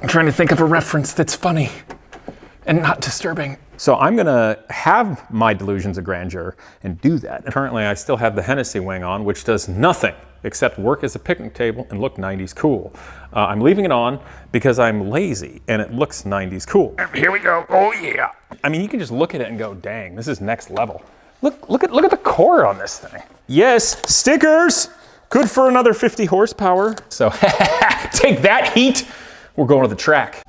I'm trying to think of a reference that's funny and not disturbing. So I'm gonna have my delusions of grandeur and do that. And currently I still have the Hennessy wing on, which does nothing except work as a picnic table and look 90s cool. I'm leaving it on because I'm lazy and it looks 90s cool. Here we go, oh yeah. I mean, you can just look at it and go, dang, this is next level. Look at the core on this thing. Yes, stickers, good for another 50 horsepower. So take that heat, we're going to the track.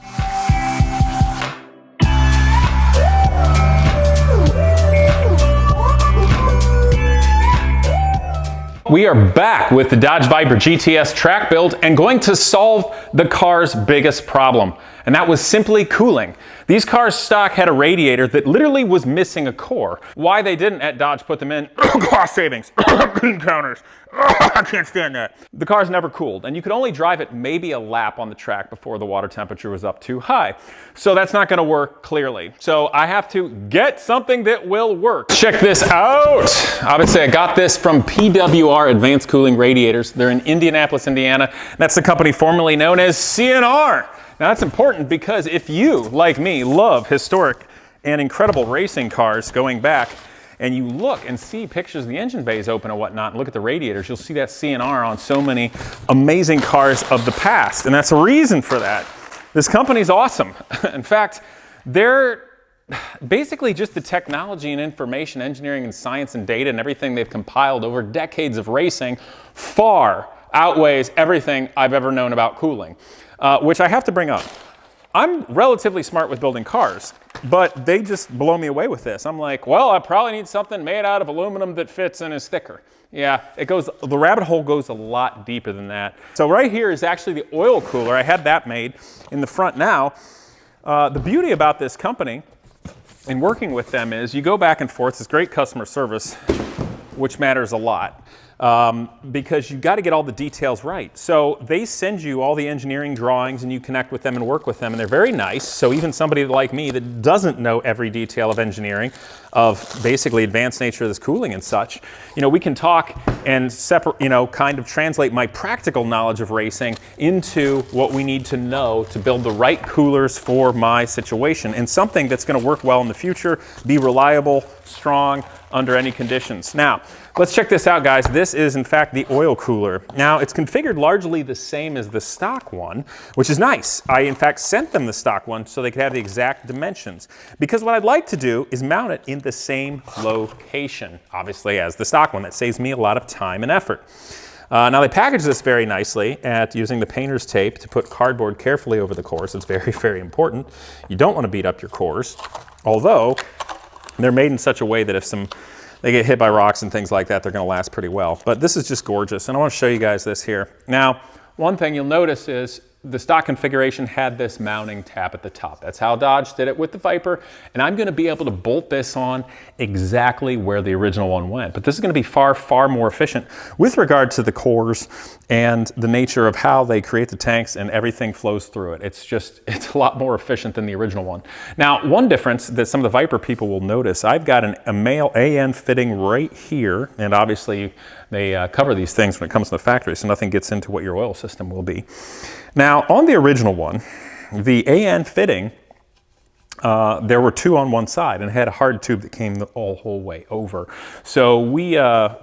We are back with the Dodge Viper GTS track build and going to solve the car's biggest problem, and that was simply cooling. These cars stock had a radiator that literally was missing a core. Why they didn't at Dodge put them in, cost savings, green counters, I can't stand that. The car's never cooled, and you could only drive it maybe a lap on the track before the water temperature was up too high. So that's not gonna work clearly. So I have to get something that will work. Check this out. Obviously I got this from PWR Advanced Cooling Radiators. They're in Indianapolis, Indiana. That's the company formerly known as CNR. Now that's important because if you, like me, love historic and incredible racing cars going back, and you look and see pictures of the engine bays open and whatnot, and look at the radiators, you'll see that CNR on so many amazing cars of the past. And that's a reason for that. This company's awesome. In fact, they're basically just the technology and information, engineering and science and data and everything they've compiled over decades of racing far outweighs everything I've ever known about cooling. Which I have to bring up. I'm relatively smart with building cars, but they just blow me away with this. I'm like, well, I probably need something made out of aluminum that fits and is thicker. Yeah, the rabbit hole goes a lot deeper than that. So right here is actually the oil cooler. I had that made in the front now. The beauty about this company and working with them is you go back and forth. It's great customer service, which matters a lot. Because you've got to get all the details right. So they send you all the engineering drawings and you connect with them and work with them, and they're very nice. So even somebody like me that doesn't know every detail of engineering, of basically advanced nature of this cooling and such, you know, we can talk and separate, you know, kind of translate my practical knowledge of racing into what we need to know to build the right coolers for my situation and something that's going to work well in the future, be reliable, strong, under any conditions. Now, let's check this out, guys. This is, in fact, the oil cooler. Now, it's configured largely the same as the stock one, which is nice. I, in fact, sent them the stock one so they could have the exact dimensions. Because what I'd like to do is mount it in the same location, obviously, as the stock one. That saves me a lot of time and effort. Now, they package this very nicely at using the painter's tape to put cardboard carefully over the cores. It's very, very important. You don't want to beat up your cores, although they're made in such a way that if they get hit by rocks and things like that, they're going to last pretty well. But this is just gorgeous, and I want to show you guys this here. Now, one thing you'll notice is the stock configuration had this mounting tab at the top. That's how Dodge did it with the Viper, and I'm going to be able to bolt this on exactly where the original one went. But this is going to be far, far more efficient with regard to the cores and the nature of how they create the tanks and everything flows through it. It's a lot more efficient than the original one. Now, one difference that some of the Viper people will notice, I've got a male AN fitting right here, and obviously they cover these things when it comes to the factory, so nothing gets into what your oil system will be. Now, on the original one, the AN fitting, there were two on one side and it had a hard tube that came the whole way over. So we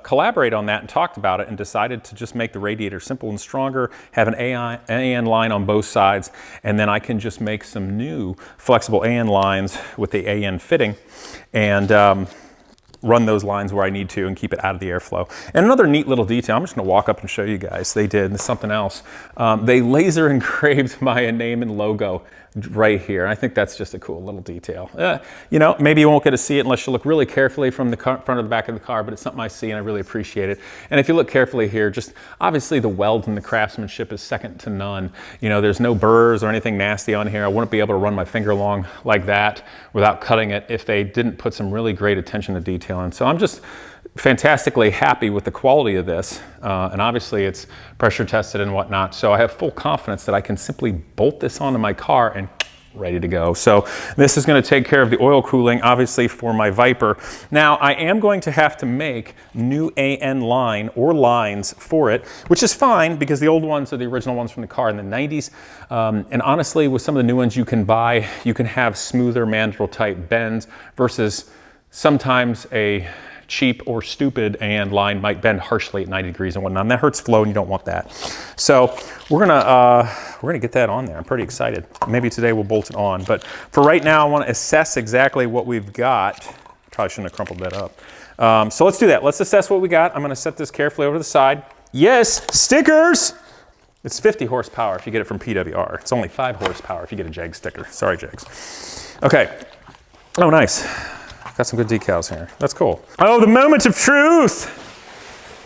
collaborated on that and talked about it and decided to just make the radiator simple and stronger, have an AN line on both sides, and then I can just make some new flexible AN lines with the AN fitting and run those lines where I need to and keep it out of the airflow. And another neat little detail, I'm just gonna walk up and show you guys, they did something else. They laser engraved my name and logo right here. I think that's just a cool little detail. You know, maybe you won't get to see it unless you look really carefully from the front or the back of the car, but it's something I see and I really appreciate it. And if you look carefully here, just obviously the weld and the craftsmanship is second to none. You know, there's no burrs or anything nasty on here. I wouldn't be able to run my finger along like that without cutting it if they didn't put some really great attention to detail. And so I'm just fantastically happy with the quality of this, and obviously it's pressure tested and whatnot, so I have full confidence that I can simply bolt this onto my car and ready to go. So this is going to take care of the oil cooling, obviously, for my Viper. Now, I am going to have to make new AN line or lines for it, which is fine because the old ones are the original ones from the car in the 90s. And honestly, with some of the new ones you can buy, you can have smoother mandrel type bends versus sometimes a cheap or stupid AN line might bend harshly at 90 degrees and whatnot, and that hurts flow and you don't want that. So we're gonna get that on there. I'm pretty excited. Maybe today we'll bolt it on, but for right now I want to assess exactly what we've got. Probably shouldn't have crumpled that up. So let's do that. Let's assess what we got. I'm gonna set this carefully over to the side. Yes, stickers! It's 50 horsepower if you get it from PWR. It's only 5 horsepower if you get a Jag sticker. Sorry, Jags. Okay. Oh, nice. Got some good decals here. That's cool. Oh, the moment of truth.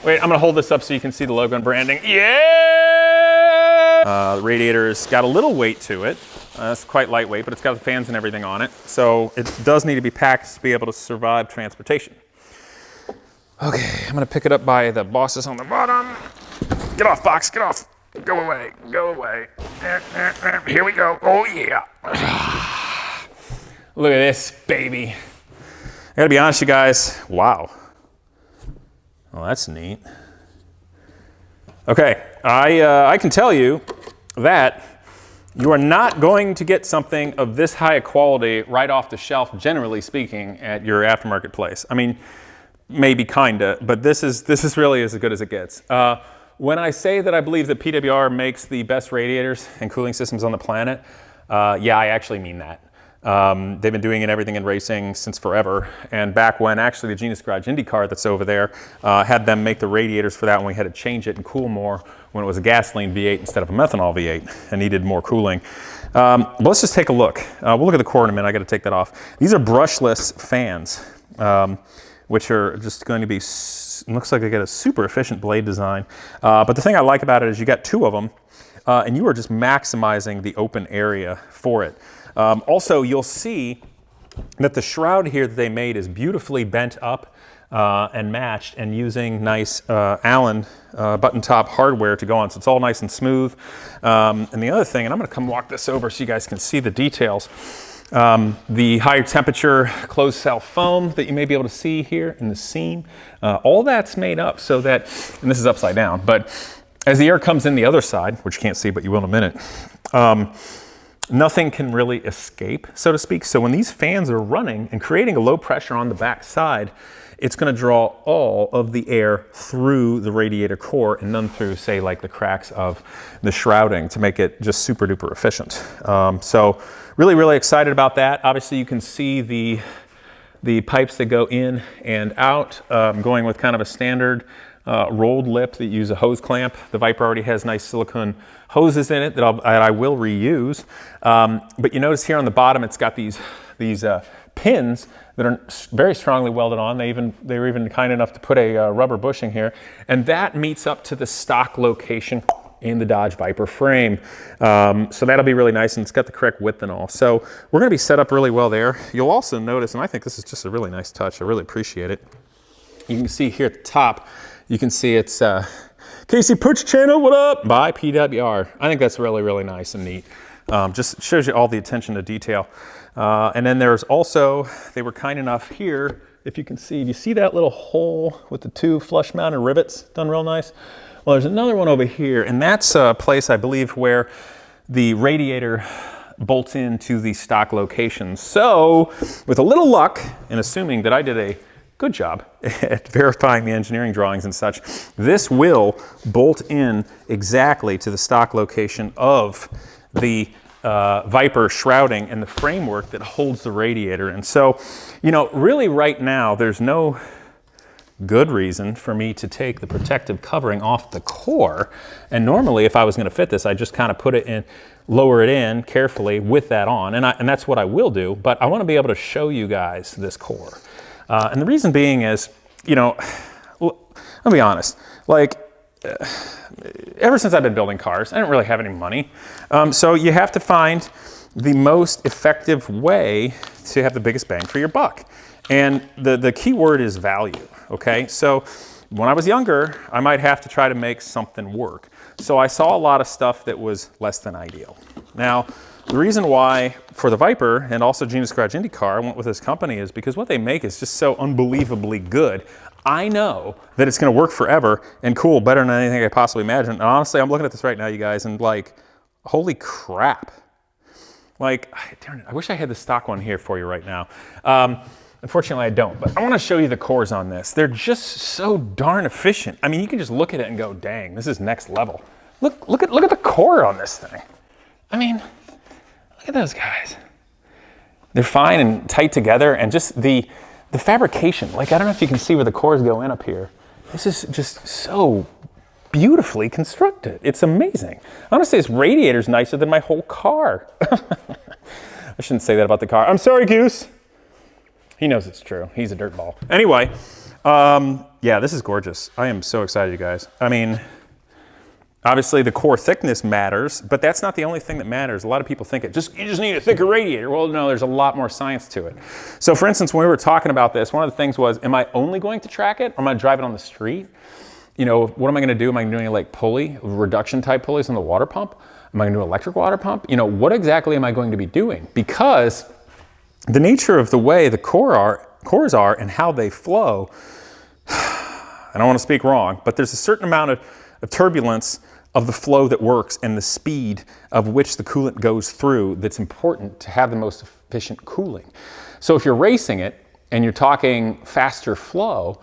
Wait, I'm gonna hold this up so you can see the logo and branding. Yeah! The radiator's got a little weight to it. It's quite lightweight, but it's got the fans and everything on it. So it does need to be packed to be able to survive transportation. Okay, I'm gonna pick it up by the bosses on the bottom. Get off, box, get off. Go away, go away. Here we go, oh yeah. Look at this, baby. I gotta be honest, you guys, wow. Well, that's neat. Okay, I can tell you that you are not going to get something of this high a quality right off the shelf, generally speaking, at your aftermarket place. I mean, maybe kinda, but this is really as good as it gets. When I say that I believe that PWR makes the best radiators and cooling systems on the planet, yeah, I actually mean that. They've been doing everything in racing since forever, and back when actually the Genius Garage IndyCar that's over there had them make the radiators for that when we had to change it and cool more when it was a gasoline V8 instead of a methanol V8 and needed more cooling. Let's just take a look. We'll look at the core in a minute. I got to take that off. These are brushless fans, which are just going to be, looks like they got a super efficient blade design. But the thing I like about it is you got 2 of them, and you are just maximizing the open area for it. Also, you'll see that the shroud here that they made is beautifully bent up and matched and using nice Allen button top hardware to go on. So it's all nice and smooth. And the other thing, and I'm going to come walk this over so you guys can see the details. The higher temperature closed cell foam that you may be able to see here in the seam, all that's made up so that, and this is upside down, but as the air comes in the other side, which you can't see, but you will in a minute, nothing can really escape, so to speak. So when these fans are running and creating a low pressure on the back side, it's going to draw all of the air through the radiator core and none through, say, like the cracks of the shrouding to make it just super duper efficient. So really, really excited about that. Obviously, you can see the pipes that go in and out, going with kind of a standard rolled lip that use a hose clamp. The Viper already has nice silicone hoses in it that I will reuse. But you notice here on the bottom, it's got these pins that are very strongly welded on. They were even kind enough to put a rubber bushing here, and that meets up to the stock location in the Dodge Viper frame. So that'll be really nice, and it's got the correct width and all. So we're gonna be set up really well there. You'll also notice, and I think this is just a really nice touch, I really appreciate it. You can see here at the top, you can see it's Casey Pooch Channel, what up? By PWR. I think that's really, really nice and neat. Just shows you all the attention to detail. And then there's also, they were kind enough here, if you can see, do you see that little hole with the 2 flush mounted rivets done real nice? Well, there's another one over here, and that's a place, I believe, where the radiator bolts into the stock location. So with a little luck, and assuming that I did a good job at verifying the engineering drawings and such, this will bolt in exactly to the stock location of the Viper shrouding and the framework that holds the radiator. And so, you know, really right now, there's no good reason for me to take the protective covering off the core. And normally, if I was going to fit this, I just kind of put it in, lower it in carefully with that on. And that's what I will do. But I want to be able to show you guys this core. And the reason being is, you know, I'll be honest, like, ever since I've been building cars, I don't really have any money. So you have to find the most effective way to have the biggest bang for your buck. And the key word is value, okay? So when I was younger, I might have to try to make something work. So I saw a lot of stuff that was less than ideal. Now, The reason why for the Viper and also Genius Garage IndyCar I went with this company is because what they make is just so unbelievably good. I know that it's going to work forever and cool, better than anything I possibly imagined. And honestly, I'm looking at this right now, you guys, and like, holy crap. Like, darn it, I wish I had the stock one here for you right now. Unfortunately, I don't, but I want to show you the cores on this. They're just so darn efficient. I mean, you can just look at it and go, dang, this is next level. Look at the core on this thing. I mean, look at those guys. They're fine and tight together, and just the fabrication. Like, I don't know if you can see where the cores go in up here. This is just so beautifully constructed. It's amazing. Honestly, this radiator's nicer than my whole car. I shouldn't say that about the car. I'm sorry, Goose. He knows it's true. He's a dirtball. Anyway, yeah, this is gorgeous. I am so excited, you guys. I mean, obviously the core thickness matters, but that's not the only thing that matters. A lot of people think you just need a thicker radiator. Well, no, there's a lot more science to it. So for instance, when we were talking about this, one of the things was, am I only going to track it or am I driving on the street? You know, what am I gonna do? Am I doing like pulley, reduction type pulleys on the water pump? Am I gonna do electric water pump? You know, what exactly am I going to be doing? Because the nature of the way the cores are and how they flow, I don't want to speak wrong, but there's a certain amount of turbulence of the flow that works and the speed of which the coolant goes through that's important to have the most efficient cooling. So if you're racing it and you're talking faster flow,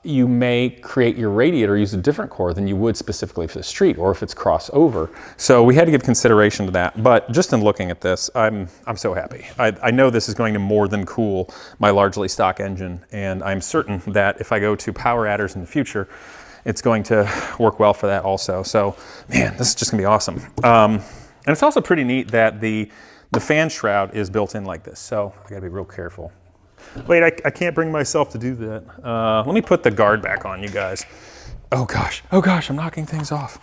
you may create your radiator use a different core than you would specifically for the street or if it's crossover. So we had to give consideration to that. But just in looking at this, I'm so happy. I know this is going to more than cool my largely stock engine, and I'm certain that if I go to power adders in the future, it's going to work well for that also. So man, this is just gonna be awesome. And it's also pretty neat that the fan shroud is built in like this. So I gotta be real careful. Wait, I can't bring myself to do that. Let me put the guard back on, you guys. Oh gosh, I'm knocking things off.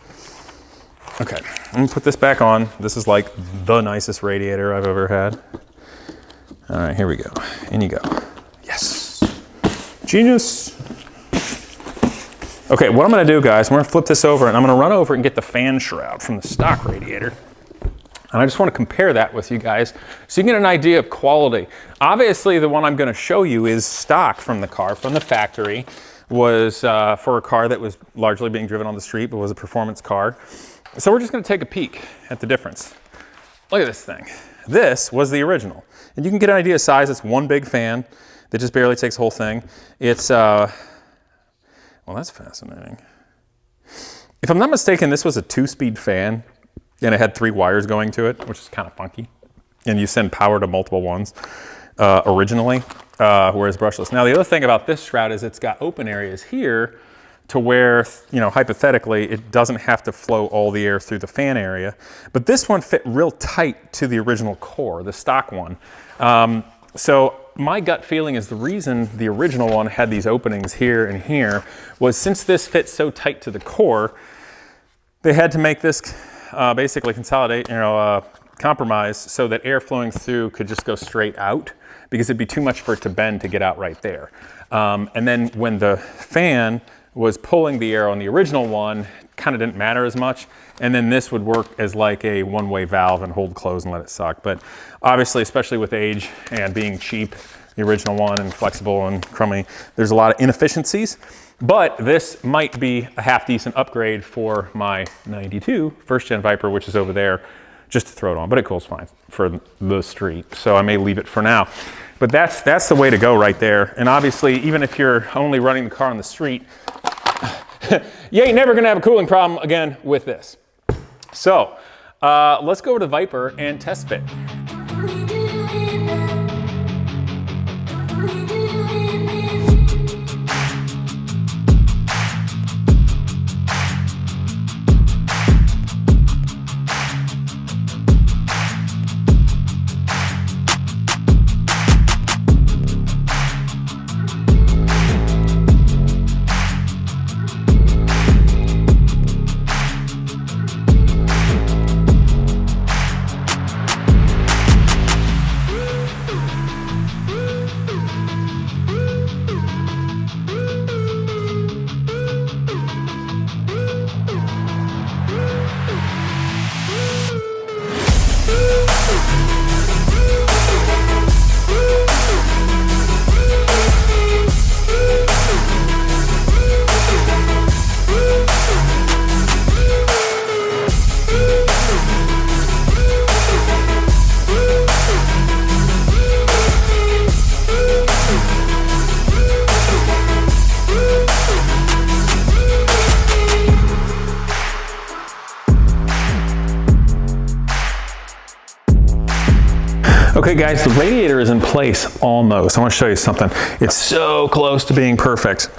Okay, let me put this back on. This is like the nicest radiator I've ever had. All right, here we go. In you go. Yes, genius. Okay, what I'm gonna do, guys, I'm gonna flip this over and I'm gonna run over and get the fan shroud from the stock radiator. And I just want to compare that with you guys so you can get an idea of quality. Obviously, the one I'm going to show you is stock from the car, from the factory. Was for a car that was largely being driven on the street, but was a performance car. So we're just going to take a peek at the difference. Look at this thing. This was the original. And you can get an idea of size. It's one big fan that just barely takes the whole thing. It's, well, that's fascinating. If I'm not mistaken, this was a 2-speed fan. And it had 3 wires going to it, which is kind of funky. And you send power to multiple ones originally, whereas brushless. Now the other thing about this shroud is it's got open areas here to where, you know, hypothetically, it doesn't have to flow all the air through the fan area. But this one fit real tight to the original core, the stock one. So my gut feeling is the reason the original one had these openings here and here was since this fits so tight to the core, they had to make this basically consolidate, compromise so that air flowing through could just go straight out because it'd be too much for it to bend to get out right there. And then when the fan was pulling the air on the original one, kind of didn't matter as much. And then this would work as like a one-way valve and hold closed and let it suck. But obviously, especially with age and being cheap, the original one and flexible and crummy, there's a lot of inefficiencies. But this might be a half-decent upgrade for my 92 first-gen Viper, which is over there, just to throw it on. But it cools fine for the street, so I may leave it for now. But that's the way to go right there. And obviously, even if you're only running the car on the street, you ain't never gonna have a cooling problem again with this. So let's go over to Viper and test fit. Okay guys, the radiator is in place almost. I want to show you something. It's so close to being perfect.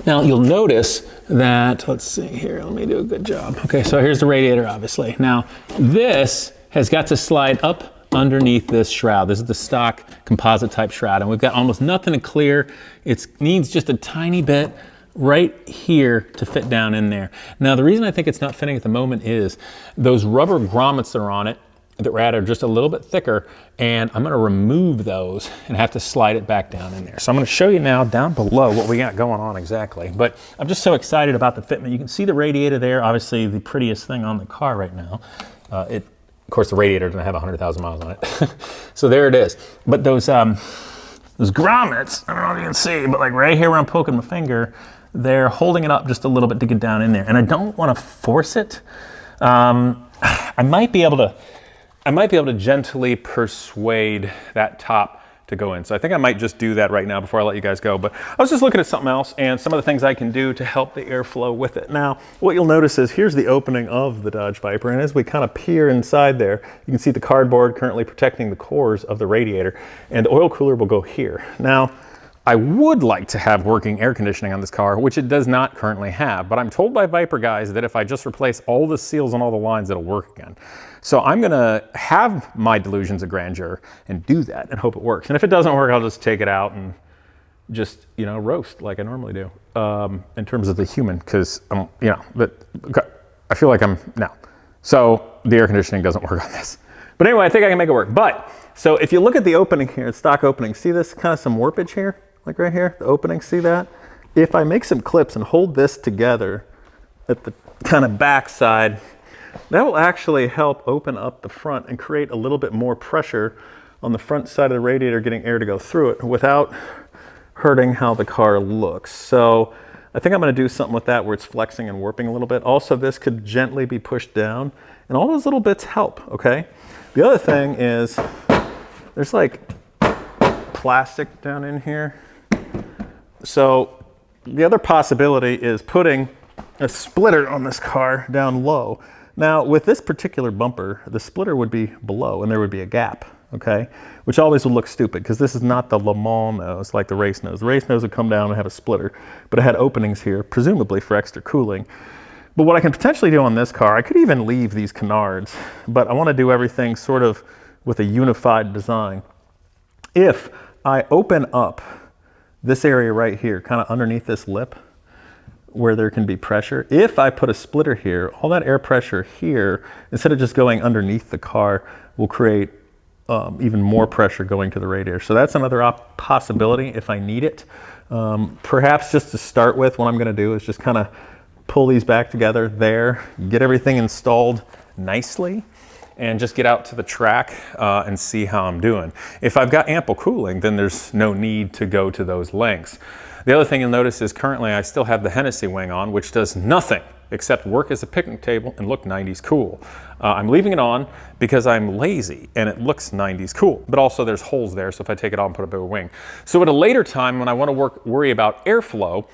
Now you'll notice that, let's see here, let me do a good job. Okay, so here's the radiator obviously. Now this has got to slide up underneath this shroud. This is the stock composite type shroud, and we've got almost nothing to clear. It needs just a tiny bit right here to fit down in there. Now the reason I think it's not fitting at the moment is those rubber grommets that are on it that are just a little bit thicker, and I'm going to remove those and have to slide it back down in there. So I'm going to show you now down below what we got going on exactly. But I'm just so excited about the fitment. You can see the radiator there, obviously the prettiest thing on the car right now. Of course, the radiator doesn't have 100,000 miles on it. So there it is. But those grommets, I don't know if you can see, but like right here where I'm poking my finger, they're holding it up just a little bit to get down in there. And I don't want to force it. I might be able to gently persuade that top to go in. So I think I might just do that right now before I let you guys go. But I was just looking at something else and some of the things I can do to help the airflow with it. Now, what you'll notice is here's the opening of the Dodge Viper. And as we kind of peer inside there, you can see the cardboard currently protecting the cores of the radiator, and the oil cooler will go here. Now, I would like to have working air conditioning on this car, which it does not currently have, but I'm told by Viper guys that if I just replace all the seals on all the lines, it'll work again. So I'm gonna have my delusions of grandeur and do that and hope it works. And if it doesn't work, I'll just take it out and just, you know, roast like I normally do in terms of the human, because, but I feel like no. So the air conditioning doesn't work on this. But anyway, I think I can make it work. But, so if you look at the opening here, stock opening, see this kind of some warpage here? Like right here, the opening, see that? If I make some clips and hold this together at the kind of back side, that will actually help open up the front and create a little bit more pressure on the front side of the radiator, getting air to go through it without hurting how the car looks. So I think I'm gonna do something with that where it's flexing and warping a little bit. Also, this could gently be pushed down, and all those little bits help, okay? The other thing is there's like plastic down in here. So the other possibility is putting a splitter on this car down low. Now with this particular bumper, the splitter would be below and there would be a gap, okay? Which always would look stupid because this is not the Le Mans nose like the race nose. The race nose would come down and have a splitter, but it had openings here, presumably for extra cooling. But what I can potentially do on this car, I could even leave these canards, but I want to do everything sort of with a unified design. If I open up this area right here, kind of underneath this lip, where there can be pressure, if I put a splitter here, all that air pressure here, instead of just going underneath the car, will create even more pressure going to the radiator. So that's another possibility if I need it. Perhaps just to start with, what I'm going to do is just kind of pull these back together there, get everything installed nicely, and just get out to the track and see how I'm doing. If I've got ample cooling, then there's no need to go to those lengths. The other thing you'll notice is currently I still have the Hennessy wing on, which does nothing except work as a picnic table and look 90s cool. I'm leaving it on because I'm lazy and it looks 90s cool, but also there's holes there, so if I take it off and put a bigger wing. So at a later time when I want to worry about airflow,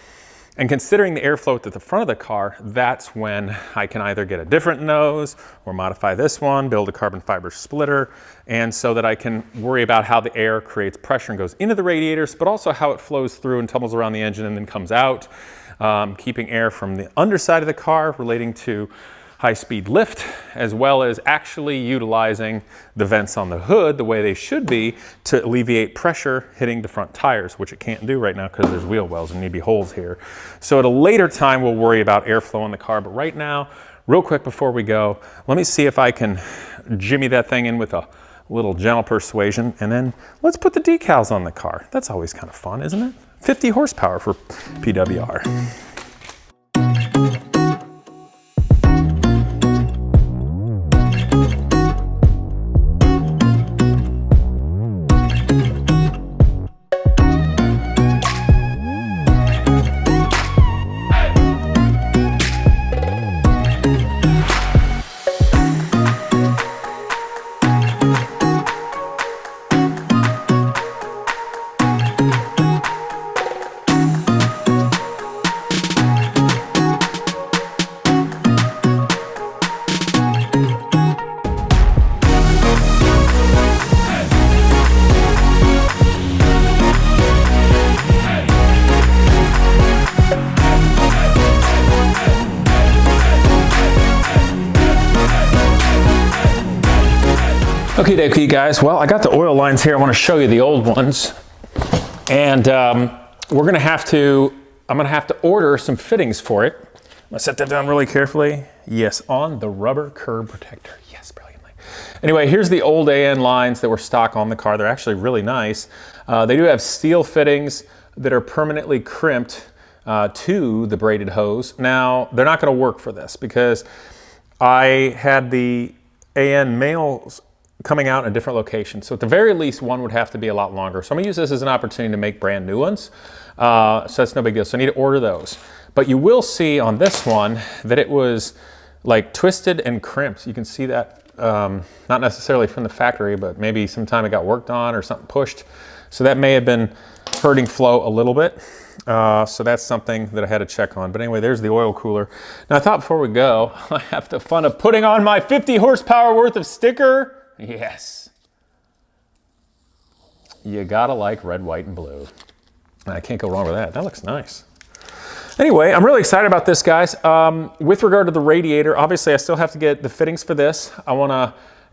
and considering the airflow at the front of the car, that's when I can either get a different nose or modify this one, build a carbon fiber splitter, and so that I can worry about how the air creates pressure and goes into the radiators, but also how it flows through and tumbles around the engine and then comes out, keeping air from the underside of the car relating to high-speed lift, as well as actually utilizing the vents on the hood the way they should be to alleviate pressure hitting the front tires, which it can't do right now because there's wheel wells and maybe holes here. So at a later time, we'll worry about airflow in the car, but right now, real quick before we go, let me see if I can jimmy that thing in with a little gentle persuasion, and then let's put the decals on the car. That's always kind of fun, isn't it? 50 horsepower for PWR. Okay, guys. Well, I got the oil lines here. I want to show you the old ones. And I'm going to have to order some fittings for it. I'm going to set that down really carefully. Yes, on the rubber curb protector. Yes, brilliantly. Anyway, here's the old AN lines that were stock on the car. They're actually really nice. They do have steel fittings that are permanently crimped to the braided hose. Now, they're not going to work for this because I had the AN males coming out in a different location. So at the very least, one would have to be a lot longer. So I'm gonna use this as an opportunity to make brand new ones. So that's no big deal. So I need to order those. But you will see on this one that it was like twisted and crimped. You can see that, not necessarily from the factory, but maybe sometime it got worked on or something pushed. So that may have been hurting flow a little bit. So that's something that I had to check on. But anyway, there's the oil cooler. Now I thought before we go, I have the fun of putting on my 50 horsepower worth of sticker. Yes. You gotta like red, white, and blue. I can't go wrong with that. That looks nice. Anyway, I'm really excited about this, guys. With regard to the radiator, obviously I still have to get the fittings for this.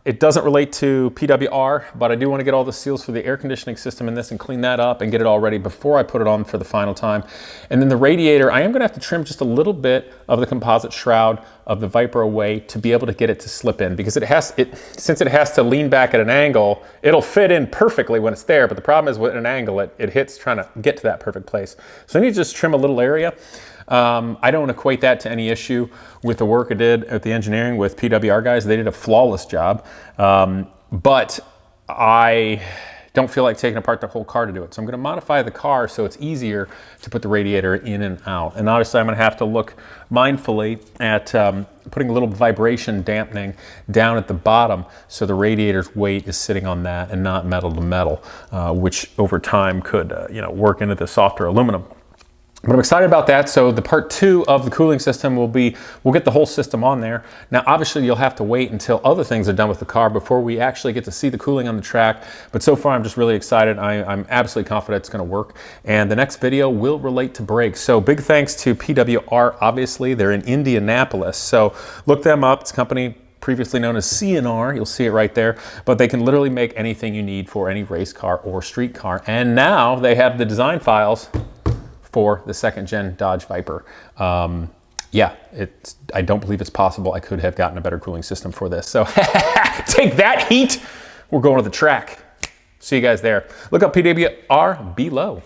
It doesn't relate to PWR, but I do want to get all the seals for the air conditioning system in this and clean that up and get it all ready before I put it on for the final time. And then the radiator, I am going to have to trim just a little bit of the composite shroud of the Viper away to be able to get it to slip in, because since it has to lean back at an angle, it'll fit in perfectly when it's there, but the problem is with an angle, it hits trying to get to that perfect place. So I need to just trim a little area. I don't equate that to any issue with the work I did at the engineering with PWR guys. They did a flawless job, but I don't feel like taking apart the whole car to do it. So I'm going to modify the car so it's easier to put the radiator in and out. And obviously I'm going to have to look mindfully at putting a little vibration dampening down at the bottom so the radiator's weight is sitting on that and not metal to metal, which over time could work into the softer aluminum. But I'm excited about that. So the part 2 of the cooling system we'll get the whole system on there. Now, obviously you'll have to wait until other things are done with the car before we actually get to see the cooling on the track. But so far I'm just really excited. I'm absolutely confident it's gonna work. And the next video will relate to brakes. So big thanks to PWR, obviously. They're in Indianapolis. So look them up. It's a company previously known as CNR. You'll see it right there. But they can literally make anything you need for any race car or street car. And now they have the design files for the 2nd gen Dodge Viper. Yeah, I don't believe it's possible I could have gotten a better cooling system for this. So take that, heat. We're going to the track. See you guys there. Look up PWR below.